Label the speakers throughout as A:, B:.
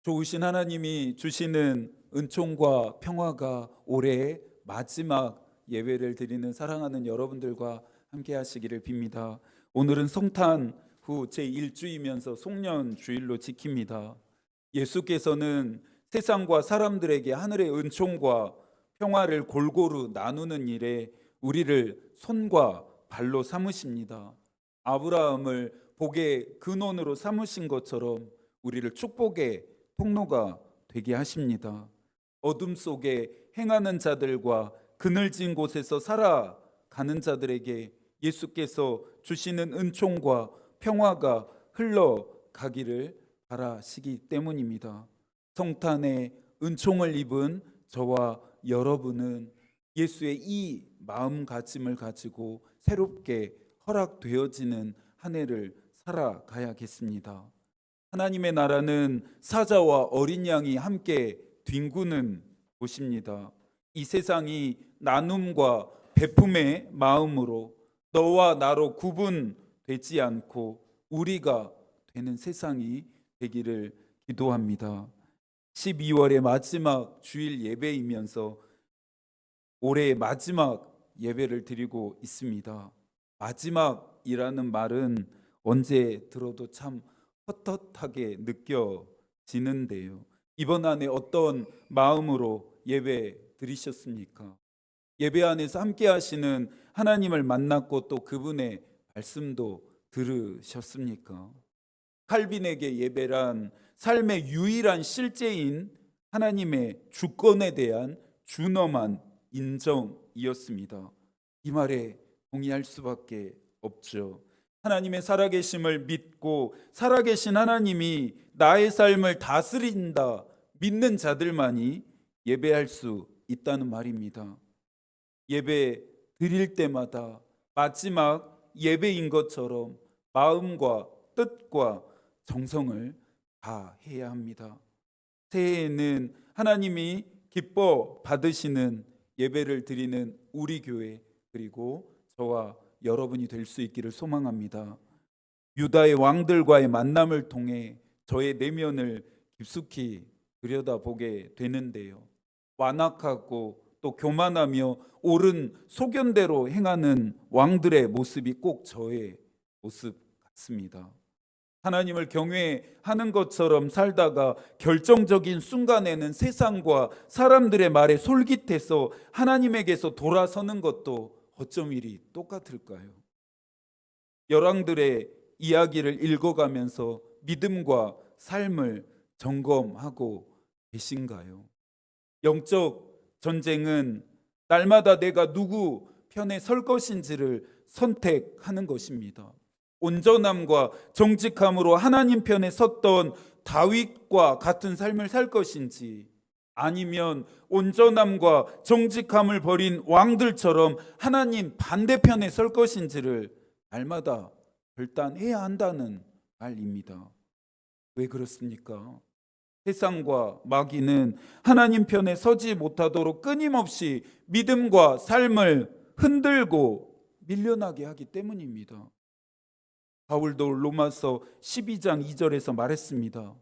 A: 좋으신 하나님이 주시는 은총과 평화가 올해의 마지막 예배를 드리는 사랑하는 여러분들과 함께 하시기를 빕니다. 오늘은 성탄 후 제1주이면서 송년주일로 지킵니다. 예수께서는 세상과 사람들에게 하늘의 은총과 평화를 골고루 나누는 일에 우리를 손과 발로 삼으십니다. 아브라함을 복의 근원으로 삼으신 것처럼 우리를 축복의 통로가 되게 하십니다. 어둠 속에 행하는 자들과 그늘진 곳에서 살아가는 자들에게 예수께서 주시는 은총과 평화가 흘러가기를 바라시기 때문입니다. 성탄의 은총을 입은 저와 여러분은 예수의 이 마음가짐을 가지고 새롭게 허락되어지는 한 해를 살아가야겠습니다. 하나님의 나라는 사자와 어린 양이 함께 뒹구는 곳입니다. 이 세상이 나눔과 베품의 마음으로 너와 나로 구분되지 않고 우리가 되는 세상이 되기를 기도합니다. 12월의 마지막 주일 예배이면서 올해의 마지막 예배를 드리고 있습니다. 마지막이라는 말은 언제 들어도 참 헛헛하게 느껴지는데요. 이번 한 해 어떤 마음으로 예배 드리셨습니까? 예배 안에서 함께 하시는 하나님을 만났고 또 그분의 말씀도 들으셨습니까? 칼빈에게 예배란 삶의 유일한 실제인 하나님의 주권에 대한 준엄한 인정이었습니다. 이 말에 동의할 수밖에 없죠. 하나님의 살아계심을 믿고 살아계신 하나님이 나의 삶을 다스린다 믿는 자들만이 예배할 수 있다는 말입니다. 예배 드릴 때마다 마지막 예배인 것처럼 마음과 뜻과 정성을 다해야 합니다. 새해에는 하나님이 기뻐 받으시는 예배를 드리는 우리 교회 그리고 저와 여러분이 될 수 있기를 소망합니다. 유다의 왕들과의 만남을 통해 저의 내면을 깊숙이 들여다보게 되는데요. 완악하고 또 교만하며 옳은 소견대로 행하는 왕들의 모습이 꼭 저의 모습 같습니다. 하나님을 경외하는 것처럼 살다가 결정적인 순간에는 세상과 사람들의 말에 솔깃해서 하나님에게서 돌아서는 것도 어쩜 이리 똑같을까요? 열왕들의 이야기를 읽어가면서 믿음과 삶을 점검하고 계신가요? 영적 전쟁은 날마다 내가 누구 편에 설 것인지를 선택하는 것입니다. 온전함과 정직함으로 하나님 편에 섰던 다윗과 같은 삶을 살 것인지 아니면 온전함과 정직함을 버린 왕들처럼 하나님 반대편에 설 것인지를 날마다 결단해야 한다는 말입니다. 왜 그렇습니까? 세상과 마귀는 하나님 편에 서지 못하도록 끊임없이 믿음과 삶을 흔들고 밀려나게 하기 때문입니다. 바울도 로마서 12장 2절에서 말했습니다.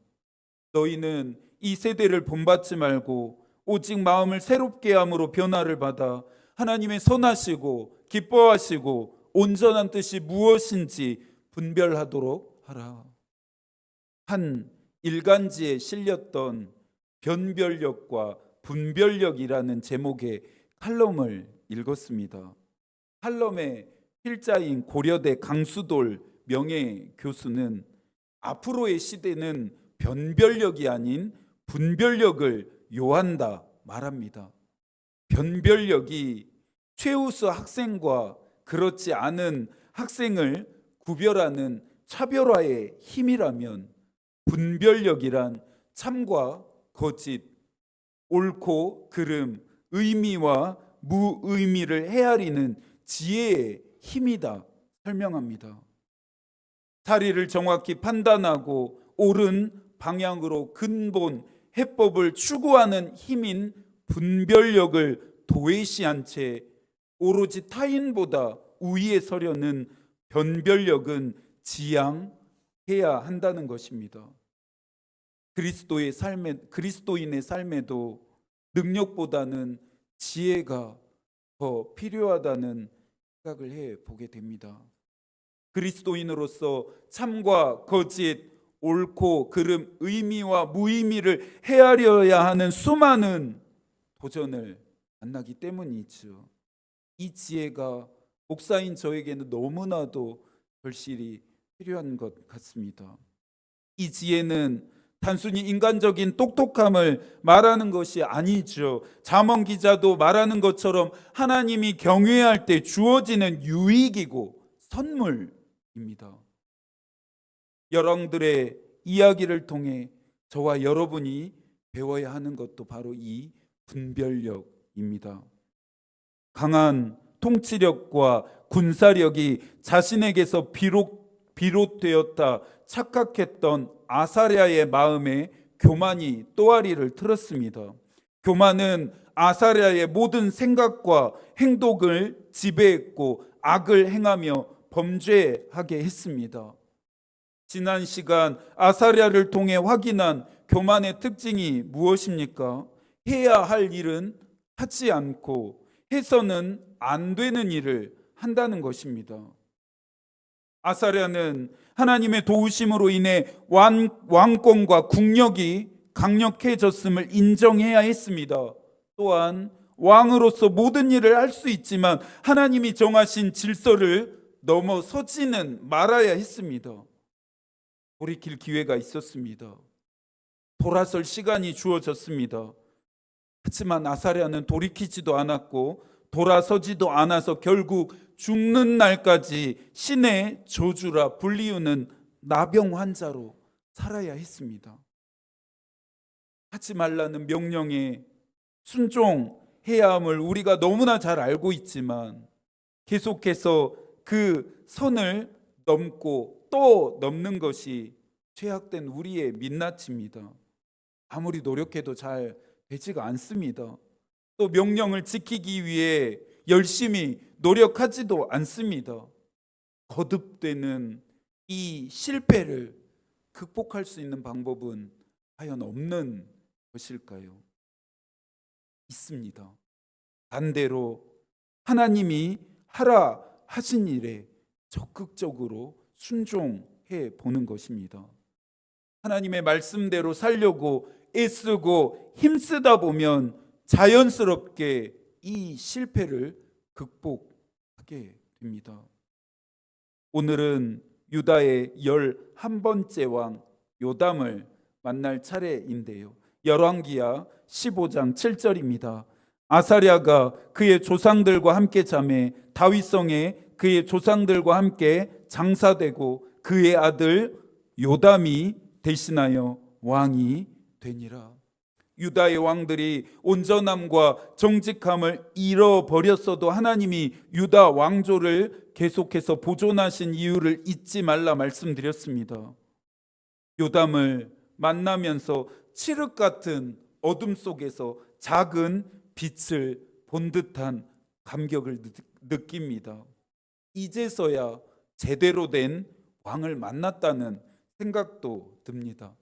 A: 너희는 이 세대를 본받지 말고 오직 마음을 새롭게 함으로 변화를 받아 하나님의 선하시고 기뻐하시고 온전한 뜻이 무엇인지 분별하도록 하라. 한 일간지에 실렸던 변별력과 분별력이라는 제목의 칼럼을 읽었습니다. 칼럼의 필자인 고려대 강수돌 명예교수는 앞으로의 시대는 변별력이 아닌 분별력을 요한다 말합니다. 변별력이 최우수 학생과 그렇지 않은 학생을 구별하는 차별화의 힘이라면 분별력이란 참과 거짓, 옳고 그름, 의미와 무의미를 헤아리는 지혜의 힘이다 설명합니다. 사리를 정확히 판단하고 옳은 방향으로 근본 해법을 추구하는 힘인 분별력을 도외시한 채 오로지 타인보다 우위에 서려는 변별력은 지양해야 한다는 것입니다. 그리스도인의 삶에도 능력보다는 지혜가 더 필요하다는 생각을 해 보게 됩니다. 그리스도인으로서 참과 거짓, 옳고 그름, 의미와 무의미를 헤아려야 하는 수많은 도전을 만나기 때문이죠. 이 지혜가 목사인 저에게는 너무나도 절실히 필요한 것 같습니다. 이 지혜는 단순히 인간적인 똑똑함을 말하는 것이 아니죠. 잠언 기자도 말하는 것처럼 하나님이 경외할 때 주어지는 유익이고 선물입니다. 열왕들의 이야기를 통해 저와 여러분이 배워야 하는 것도 바로 이 분별력입니다. 강한 통치력과 군사력이 자신에게서 비롯되었다 착각했던 아사랴의 마음에 교만이 또아리를 틀었습니다. 교만은 아사랴의 모든 생각과 행동을 지배했고 악을 행하며 범죄하게 했습니다. 지난 시간 아사랴를 통해 확인한 교만의 특징이 무엇입니까? 해야 할 일은 하지 않고 해서는 안 되는 일을 한다는 것입니다. 아사랴는 하나님의 도우심으로 인해 왕권과 국력이 강력해졌음을 인정해야 했습니다. 또한 왕으로서 모든 일을 할 수 있지만 하나님이 정하신 질서를 넘어서지는 말아야 했습니다. 돌이킬 기회가 있었습니다. 돌아설 시간이 주어졌습니다. 하지만 아사랴는 돌이키지도 않았고 돌아서지도 않아서 결국 죽는 날까지 신의 저주라 불리우는 나병 환자로 살아야 했습니다. 하지 말라는 명령에 순종해야 함을 우리가 너무나 잘 알고 있지만 계속해서 그 선을 넘고 또 넘는 것이 죄악된 우리의 민낯입니다. 아무리 노력해도 잘 되지가 않습니다. 또 명령을 지키기 위해 열심히 노력하지도 않습니다. 거듭되는 이 실패를 극복할 수 있는 방법은 과연 없는 것일까요? 있습니다. 반대로 하나님이 하라 하신 일에 적극적으로 순종해 보는 것입니다. 하나님의 말씀대로 살려고 애쓰고 힘쓰다 보면 자연스럽게 이 실패를 극복하게 됩니다. 오늘은 유다의 11번째 왕 요담을 만날 차례인데요. 열왕기하 15장 7절입니다. 아사랴가 그의 조상들과 함께 잠에 다윗성에 그의 조상들과 함께 장사되고 그의 아들 요담이 대신하여 왕이 되니라. 유다의 왕들이 온전함과 정직함을 잃어버렸어도 하나님이 유다 왕조를 계속해서 보존하신 이유를 잊지 말라 말씀드렸습니다. 요담을 만나면서 칠흑 같은 어둠 속에서 작은 빛을 본 듯한 감격을 느낍니다. 이제서야 제대로 된 왕을 만났다는 생각도 듭니다.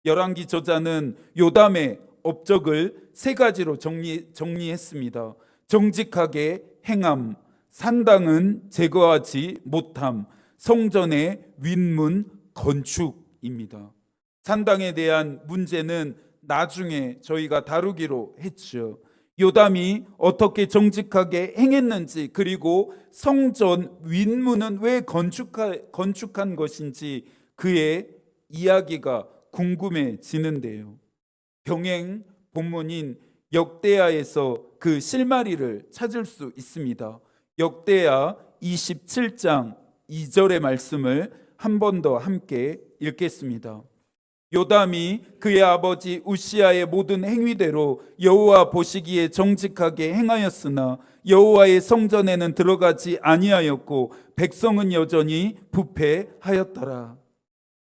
A: 열왕기 저자는 요담의 업적을 세 가지로 정리했습니다. 정직하게 행함, 산당은 제거하지 못함, 성전의 윗문 건축입니다. 산당에 대한 문제는 나중에 저희가 다루기로 했죠. 요담이 어떻게 정직하게 행했는지, 그리고 성전 윗문은 왜 건축한 것인지 그의 이야기가 궁금해지는데요. 병행 본문인 역대하에서 그 실마리를 찾을 수 있습니다. 역대하 27장 2절의 말씀을 한 번 더 함께 읽겠습니다. 요담이 그의 아버지 우시아의 모든 행위대로 여호와 보시기에 정직하게 행하였으나 여호와의 성전에는 들어가지 아니하였고 백성은 여전히 부패하였더라.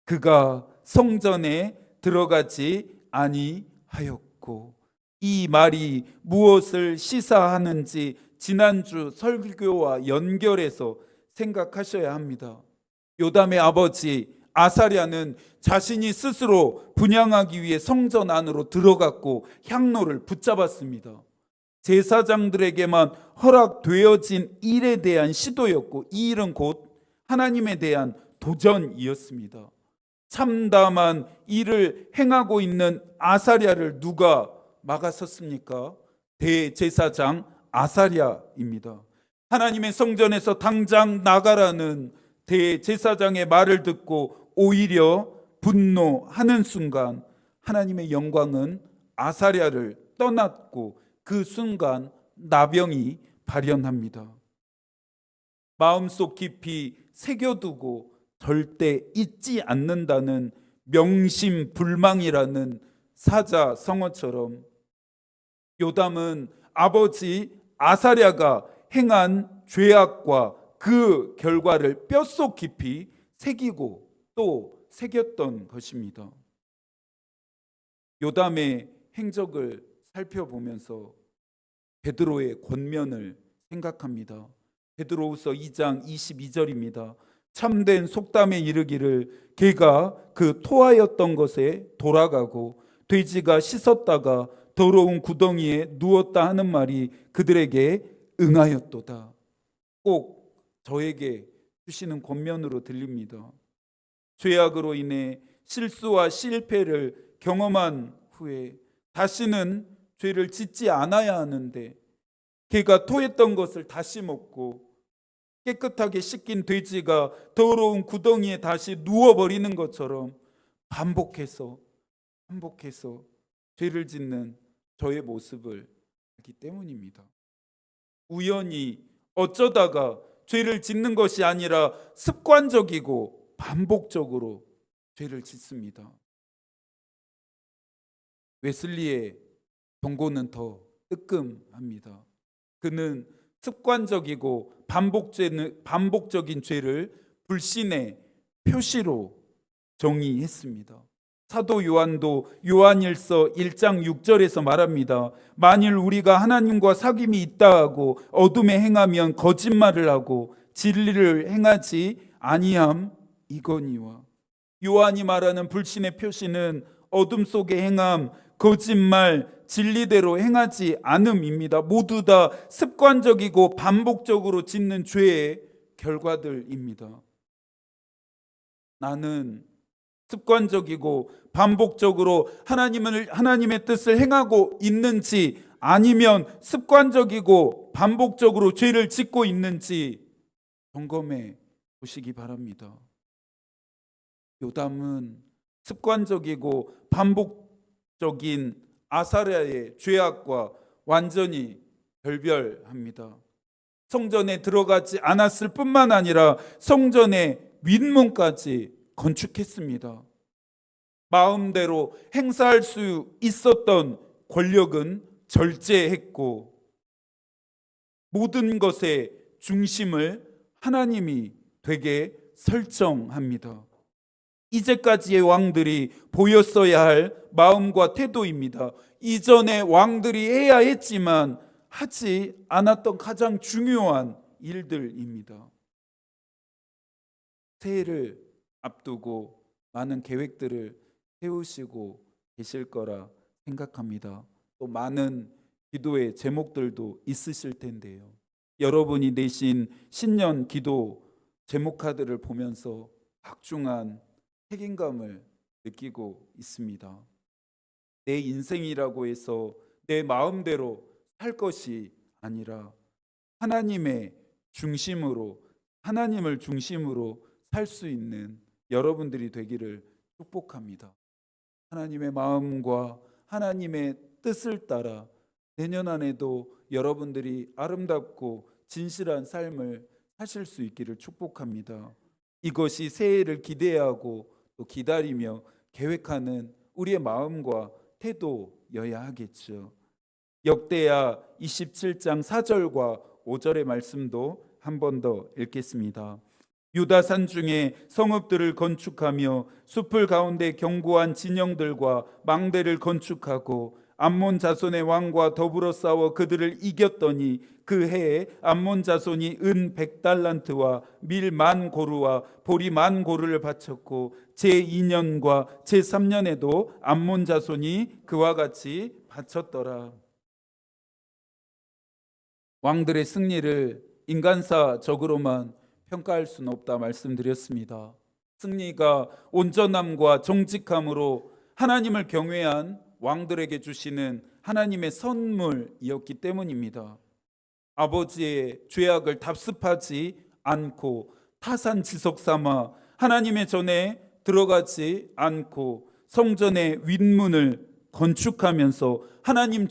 A: 그가 성전에 들어가지 아니하였고, 이 말이 무엇을 시사하는지 지난주 설교와 연결해서 생각하셔야 합니다. 요담의 아버지 아사랴는 자신이 스스로 분향하기 위해 성전 안으로 들어갔고 향로를 붙잡았습니다. 제사장들에게만 허락되어진 일에 대한 시도였고, 이 일은 곧 하나님에 대한 도전이었습니다. 참담한 일을 행하고 있는 아사랴를 누가 막아섰습니까? 대제사장 아사랴입니다. 하나님의 성전에서 당장 나가라는 대제사장의 말을 듣고 오히려 분노하는 순간 하나님의 영광은 아사랴를 떠났고 그 순간 나병이 발현합니다. 마음속 깊이 새겨두고 절대 잊지 않는다는 명심불망이라는 사자성어처럼 요담은 아버지 아사랴가 행한 죄악과 그 결과를 뼛속 깊이 새기고 또 새겼던 것입니다. 요담의 행적을 살펴보면서 베드로의 권면을 생각합니다. 베드로후서 2장 22절입니다. 참된 속담에 이르기를 개가 그 토하였던 것에 돌아가고 돼지가 씻었다가 더러운 구덩이에 누웠다 하는 말이 그들에게 응하였도다. 꼭 저에게 주시는 권면으로 들립니다. 죄악으로 인해 실수와 실패를 경험한 후에 다시는 죄를 짓지 않아야 하는데 개가 토했던 것을 다시 먹고 깨끗하게 씻긴 돼지가 더러운 구덩이에 다시 누워버리는 것처럼 반복해서 죄를 짓는 저의 모습을 알기 때문입니다. 우연히 어쩌다가 죄를 짓는 것이 아니라 습관적이고 반복적으로 죄를 짓습니다. 웨슬리의 경고는 더 뜨끔합니다. 그는 습관적이고 반복적인 죄를 불신의 표시로 정의했습니다. 사도 요한도 요한일서 1장 6절에서 말합니다. 만일 우리가 하나님과 사귐이 있다 하고 어둠에 행하면 거짓말을 하고 진리를 행하지 아니함이거니와. 요한이 말하는 불신의 표시는 어둠 속에 행함, 거짓말, 진리대로 행하지 않음입니다. 모두 다 습관적이고 반복적으로 짓는 죄의 결과들입니다. 나는 습관적이고 반복적으로 하나님의 뜻을 행하고 있는지 아니면 습관적이고 반복적으로 죄를 짓고 있는지 점검해 보시기 바랍니다. 요담은 습관적이고 반복적인 아사랴의 죄악과 완전히 별별합니다. 성전에 들어가지 않았을 뿐만 아니라 성전의 윗문까지 건축했습니다. 마음대로 행사할 수 있었던 권력은 절제했고 모든 것의 중심을 하나님이 되게 설정합니다. 이제까지의 왕들이 보였어야 할 마음과 태도입니다. 이전의 왕들이 해야 했지만 하지 않았던 가장 중요한 일들입니다. 새해를 앞두고 많은 계획들을 세우시고 계실 거라 생각합니다. 또 많은 기도의 제목들도 있으실 텐데요. 여러분이 내신 신년 기도 제목 카드를 보면서 박중한 책임감을 느끼고 있습니다. 내 인생이라고 해서 내 마음대로 살 것이 아니라 하나님을 중심으로 살 수 있는 여러분들이 되기를 축복합니다. 하나님의 마음과 하나님의 뜻을 따라 내년 안에도 여러분들이 아름답고 진실한 삶을 사실 수 있기를 축복합니다. 이것이 새해를 기대하고 또 기다리며 계획하는 우리의 마음과 태도여야 하겠죠. 역대하 27장 4절과 5절의 말씀도 한 번 더 읽겠습니다. 유다 산중에 성읍들을 건축하며 숲을 가운데 견고한 진영들과 망대를 건축하고 암몬 자손의 왕과 더불어 싸워 그들을 이겼더니 그 해에 암몬 자손이 은 100달란트와 밀 10,000고루와 보리 10,000고루를 바쳤고 제2년과 제3년에도 암몬 자손이 그와 같이 바쳤더라. 왕들의 승리를 인간사적으로만 평가할 수는 없다 말씀드렸습니다. 승리가 온전함과 정직함으로 하나님을 경외한 왕들에게 주시는 하나님의 선물이었기 때문입니다. 아버지의 죄악을 답습하지 않고 타산지석 삼아 하나님의 전에 들어가지 않고 성전의 윗문을 건축하면서 하나님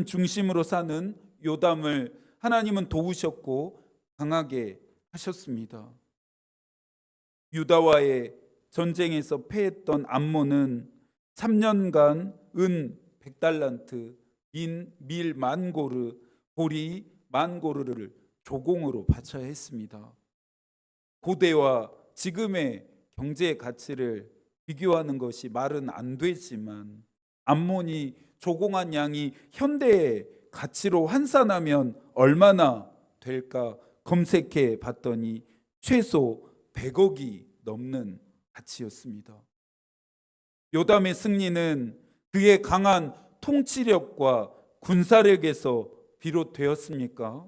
A: 중심으로 사는 요담을 하나님은 도우셨고 강하게 하셨습니다. 유다와의 전쟁에서 패했던 암몬은 3년간 은 100달란트, 밀 10,000고루, 보리 10,000고루를 조공으로 바쳐야 했습니다. 고대와 지금의 경제 가치를 비교하는 것이 말은 안 되지만 암몬이 조공한 양이 현대의 가치로 환산하면 얼마나 될까 검색해 봤더니 최소 100억이 넘는 가치였습니다. 요담의 승리는 그의 강한 통치력과 군사력에서 비롯되었습니까?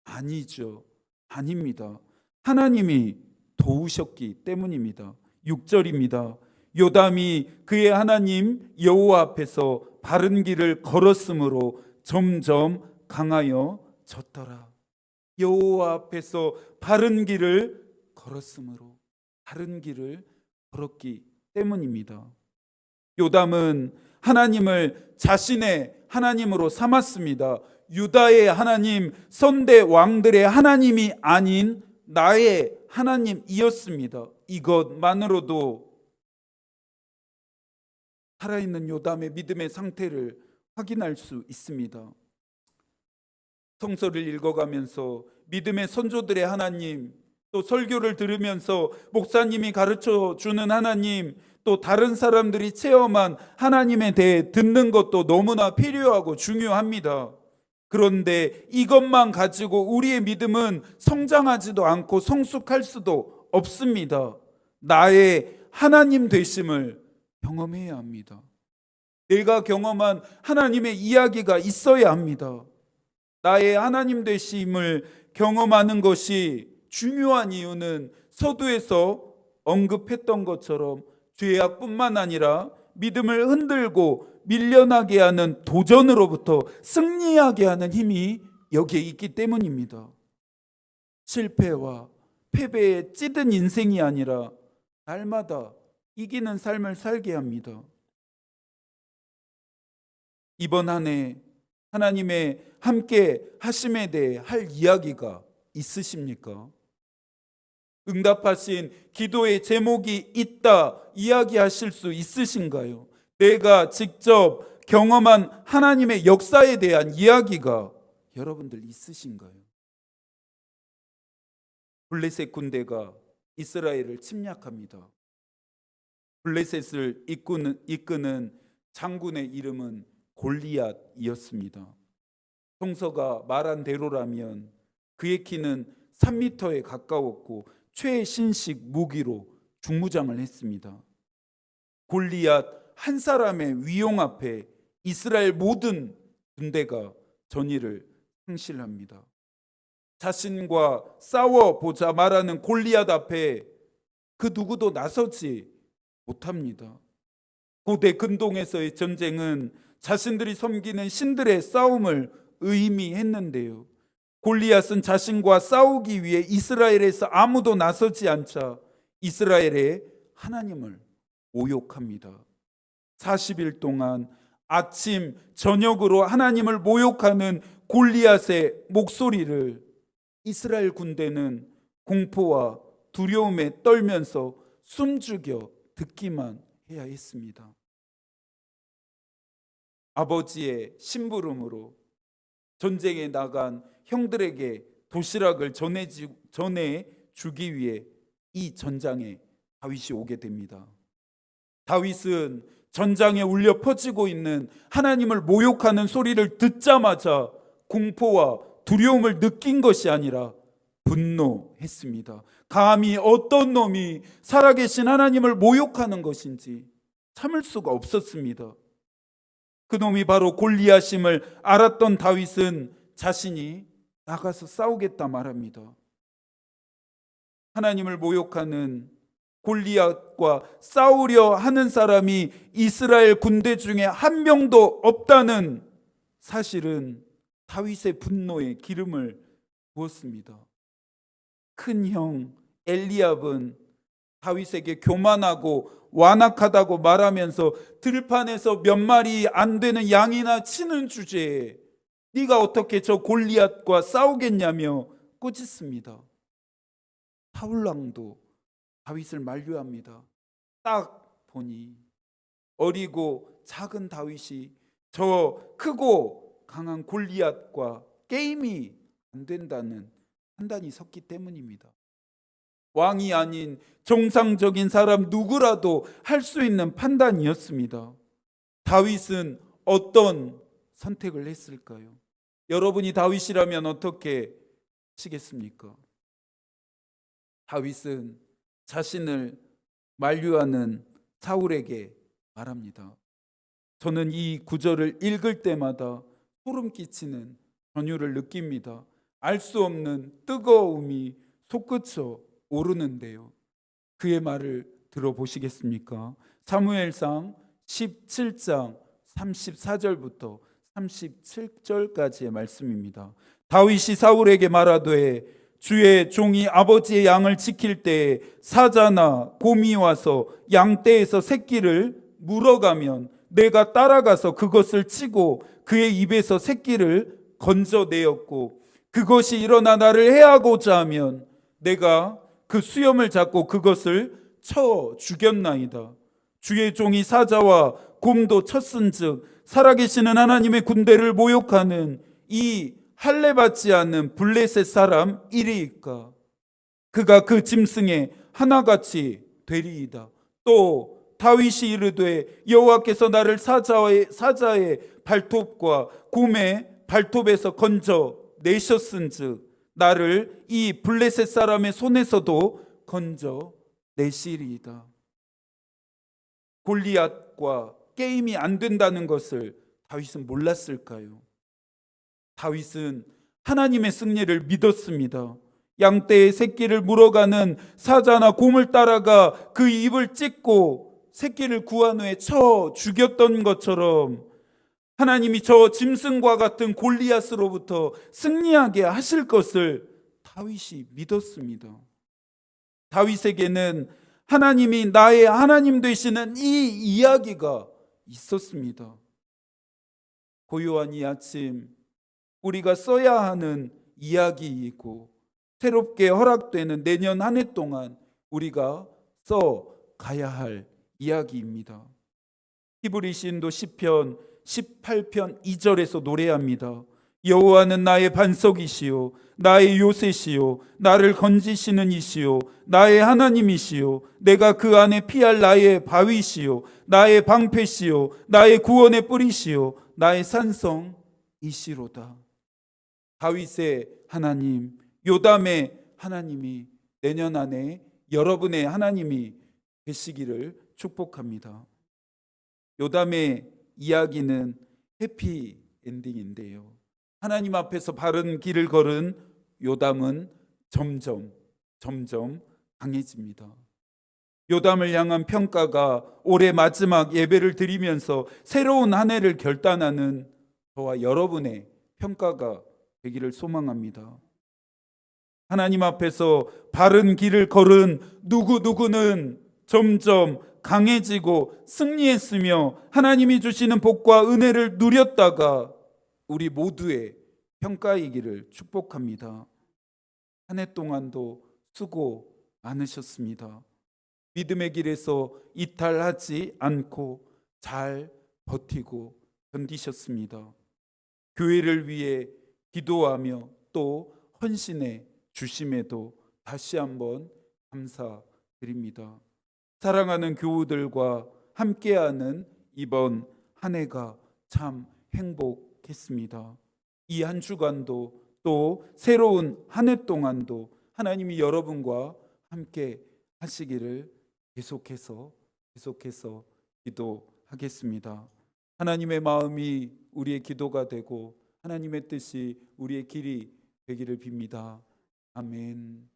A: 아니죠. 아닙니다. 하나님이 도우셨기 때문입니다. 6절입니다. 요담이 그의 하나님 여호와 앞에서 바른 길을 걸었으므로 점점 강하여졌더라. 여호와 앞에서 바른 길을 걸었으므로, 바른 길을 걸었기 때문입니다. 요담은 하나님을 자신의 하나님으로 삼았습니다. 유다의 하나님, 선대 왕들의 하나님이 아닌 나의 하나님이었습니다. 이것만으로도 살아있는 요담의 믿음의 상태를 확인할 수 있습니다. 성서를 읽어가면서 믿음의 선조들의 하나님, 또 설교를 들으면서 목사님이 가르쳐 주는 하나님, 또 다른 사람들이 체험한 하나님에 대해 듣는 것도 너무나 필요하고 중요합니다. 그런데 이것만 가지고 우리의 믿음은 성장하지도 않고 성숙할 수도 없습니다. 나의 하나님 되심을 경험해야 합니다. 내가 경험한 하나님의 이야기가 있어야 합니다. 나의 하나님 되심을 경험하는 것이 중요한 이유는 서두에서 언급했던 것처럼 죄악뿐만 아니라 믿음을 흔들고 밀려나게 하는 도전으로부터 승리하게 하는 힘이 여기에 있기 때문입니다. 실패와 패배에 찌든 인생이 아니라 날마다 이기는 삶을 살게 합니다. 이번 한 해 하나님의 함께 하심에 대해 할 이야기가 있으십니까? 응답하신 기도의 제목이 있다 이야기하실 수 있으신가요? 내가 직접 경험한 하나님의 역사에 대한 이야기가 여러분들 있으신가요? 블레셋 군대가 이스라엘을 침략합니다. 블레셋을 이끄는 장군의 이름은 골리앗이었습니다. 성서가 말한 대로라면 그의 키는 3m에 가까웠고 최신식 무기로 중무장을 했습니다. 골리앗 한 사람의 위용 앞에 이스라엘 모든 군대가 전의를 상실합니다. 자신과 싸워보자 말하는 골리앗 앞에 그 누구도 나서지 못합니다. 고대 근동에서의 전쟁은 자신들이 섬기는 신들의 싸움을 의미했는데요. 골리앗은 자신과 싸우기 위해 이스라엘에서 아무도 나서지 않자 이스라엘의 하나님을 모욕합니다. 40일 동안 아침 저녁으로 하나님을 모욕하는 골리앗의 목소리를 이스라엘 군대는 공포와 두려움에 떨면서 숨죽여 듣기만 해야 했습니다. 아버지의 심부름으로 전쟁에 나간 형들에게 도시락을 전해주기 위해 이 전장에 다윗이 오게 됩니다. 다윗은 전장에 울려 퍼지고 있는 하나님을 모욕하는 소리를 듣자마자 공포와 두려움을 느낀 것이 아니라 분노했습니다. 감히 어떤 놈이 살아계신 하나님을 모욕하는 것인지 참을 수가 없었습니다. 그 놈이 바로 골리앗임을 알았던 다윗은 자신이 나가서 싸우겠다 말합니다. 하나님을 모욕하는 골리앗과 싸우려 하는 사람이 이스라엘 군대 중에 한 명도 없다는 사실은 다윗의 분노에 기름을 부었습니다. 큰 형 엘리압은 다윗에게 교만하고 완악하다고 말하면서 들판에서 몇 마리 안 되는 양이나 치는 주제에 네가 어떻게 저 골리앗과 싸우겠냐며 꾸짖습니다. 사울왕도 다윗을 만류합니다. 딱 보니 어리고 작은 다윗이 저 크고 강한 골리앗과 게임이 안 된다는 판단이 섰기 때문입니다. 왕이 아닌 정상적인 사람 누구라도 할 수 있는 판단이었습니다. 다윗은 어떤 선택을 했을까요? 여러분이 다윗이라면 어떻게 하시겠습니까? 다윗은 자신을 만류하는 사울에게 말합니다. 저는 이 구절을 읽을 때마다 소름 끼치는 전율을 느낍니다. 알 수 없는 뜨거움이 솟구쳐 오르는데요. 그의 말을 들어보시겠습니까? 사무엘상 17장 34절부터 37절까지의 말씀입니다. 다윗이 사울에게 말하되 주의 종이 아버지의 양을 지킬 때에 사자나 곰이 와서 양떼에서 새끼를 물어가면 내가 따라가서 그것을 치고 그의 입에서 새끼를 건져내었고 그것이 일어나 나를 해하고자 하면 내가 그 수염을 잡고 그것을 쳐 죽였나이다. 주의 종이 사자와 곰도 쳤은즉 살아계시는 하나님의 군대를 모욕하는 이 할례받지 않는 블레셋 사람 이리이까. 그가 그 짐승의 하나같이 되리이다. 또 다윗이 이르되 여호와께서 나를 사자의 발톱과 곰의 발톱에서 건져 내셨은즉 나를 이 블레셋 사람의 손에서도 건져 내시리이다. 골리앗과 게임이 안 된다는 것을 다윗은 몰랐을까요? 다윗은 하나님의 승리를 믿었습니다. 양떼의 새끼를 물어가는 사자나 곰을 따라가 그 입을 찢고 새끼를 구한 후에 쳐 죽였던 것처럼 하나님이 저 짐승과 같은 골리앗으로부터 승리하게 하실 것을 다윗이 믿었습니다. 다윗에게는 하나님이 나의 하나님 되시는 이 이야기가 있었습니다. 고요한 이 아침 우리가 써야 하는 이야기이고 새롭게 허락되는 내년 한 해 동안 우리가 써 가야 할 이야기입니다. 히브리 시인도 시편 18편 2절에서 노래합니다. 여호와는 나의 반석이시요 나의 요새시요 나를 건지시는 이시요 나의 하나님이시요 내가 그 안에 피할 나의 바위시요 나의 방패시요 나의 구원의 뿌리시요 나의 산성이시로다. 다윗의 하나님, 요담의 하나님이 내년 안에 여러분의 하나님이 되시기를 축복합니다. 요담의 이야기는 해피 엔딩인데요. 하나님 앞에서 바른 길을 걸은 요담은 점점 강해집니다. 요담을 향한 평가가 올해 마지막 예배를 드리면서 새로운 한 해를 결단하는 저와 여러분의 평가가 되기를 소망합니다. 하나님 앞에서 바른 길을 걸은 누구누구는 점점 강해지고 승리했으며 하나님이 주시는 복과 은혜를 누렸다가 우리 모두의 평가이기를 축복합니다. 한 해 동안도 수고 많으셨습니다. 믿음의 길에서 이탈하지 않고 잘 버티고 견디셨습니다. 교회를 위해 기도하며 또 헌신해 주심에도 다시 한번 감사드립니다. 사랑하는 교우들과 함께하는 이번 한 해가 참 행복했습니다. 이 한 주간도 또 새로운 한 해 동안도 하나님이 여러분과 함께 하시기를 계속해서 기도하겠습니다. 하나님의 마음이 우리의 기도가 되고 하나님의 뜻이 우리의 길이 되기를 빕니다. 아멘.